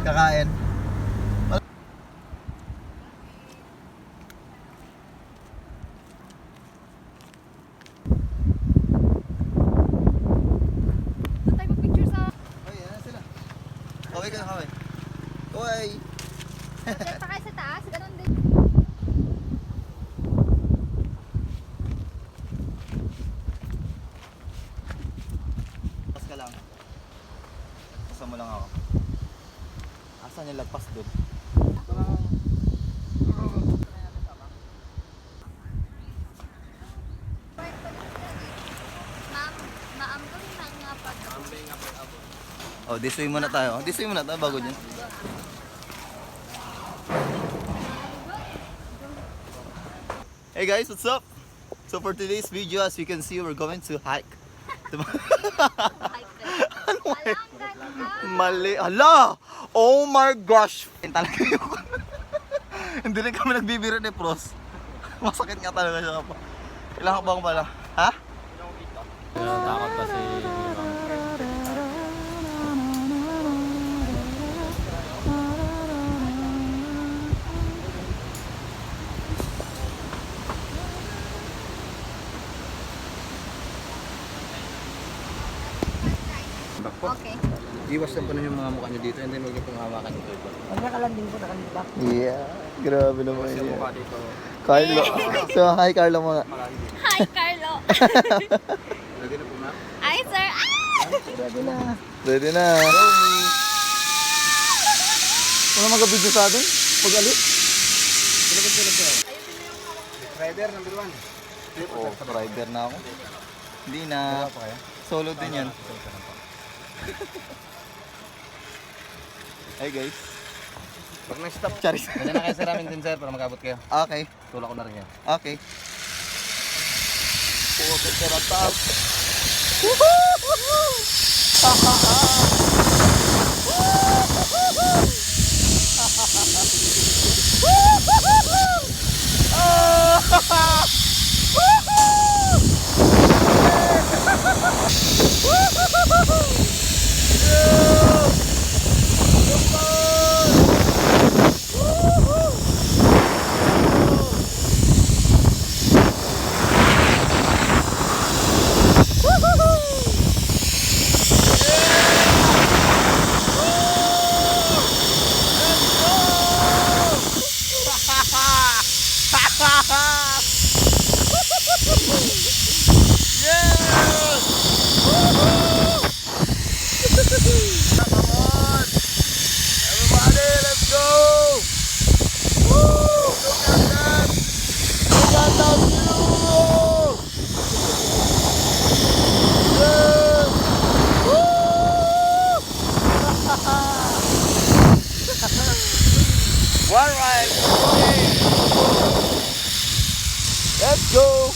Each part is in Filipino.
Kakain. Doon tayo mag-picture sa... Ay, yan sila. Kaway ka na, kaway. Kaway. Punta kayo sa taas, ganun din. Lagpas ka lang. Lagpasan mo lang ako. Asan yung lagpas doon? Ma'am, doon na nga pag... Oh, this way muna tayo. This way muna tayo bago dyan. Hey guys, what's up? So for today's video, as you can see, we're going to hike. Diba? Mali. Hala! Oh my gosh! Talaga yun. Hindi rin kami nagbibiro ni Pros. Masakit nga talaga siya pa. Kailangan bang pala? Ha? Takot kasi Okay. iwas lang po na yung mga mukha nyo dito and then huwag nyo pong hawakan ito. Pag nakalanding po, nakalibak. Yeah. Grabe naman Kasi yung yun. mukha dito, Carlo. So, hi Carlo muna. malandi. Hi, Carlo! Lagi na po na. Hi, sir! Ah! Ready na. Ready na. Ano mag-video sa atin? Pag-alis? Rider number 1. Oo, driver na ako. Hindi na. Solo din yan. Hey guys. Pag na-stop, Charis. ganyan na kayo sa ramen din sir para mag-abot kayo. Okay. Tulak ko na rin yan. Okay. Puto sa ratas. One ride. Let's go.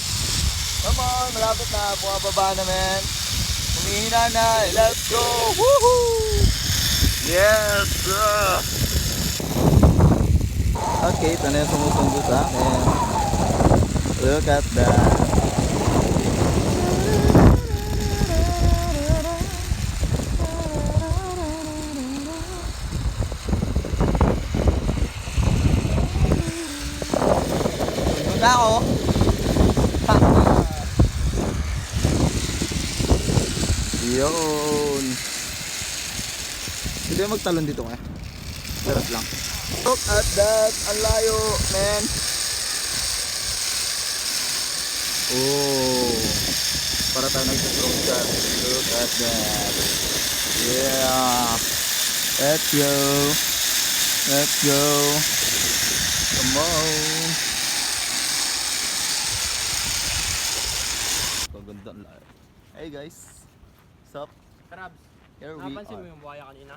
Come on, malapit na. Bumababa na, man. Humihina na. Let's go. Woohoo! Yes, sir. Okay, ito na yung sumusundo sa akin. Look at that. Sunod ako. Ha. Yun. Hindi magtalon dito nga. Sarap lang. Look at that. Ang layo, man. Oh. Para tayo nag-drone shot. Look at that. Yeah. Let's go. Let's go. Come on. Paganda ang layo. Hey guys. What's up? Krabs, Here we napansin mo are. yung buhaya kanina?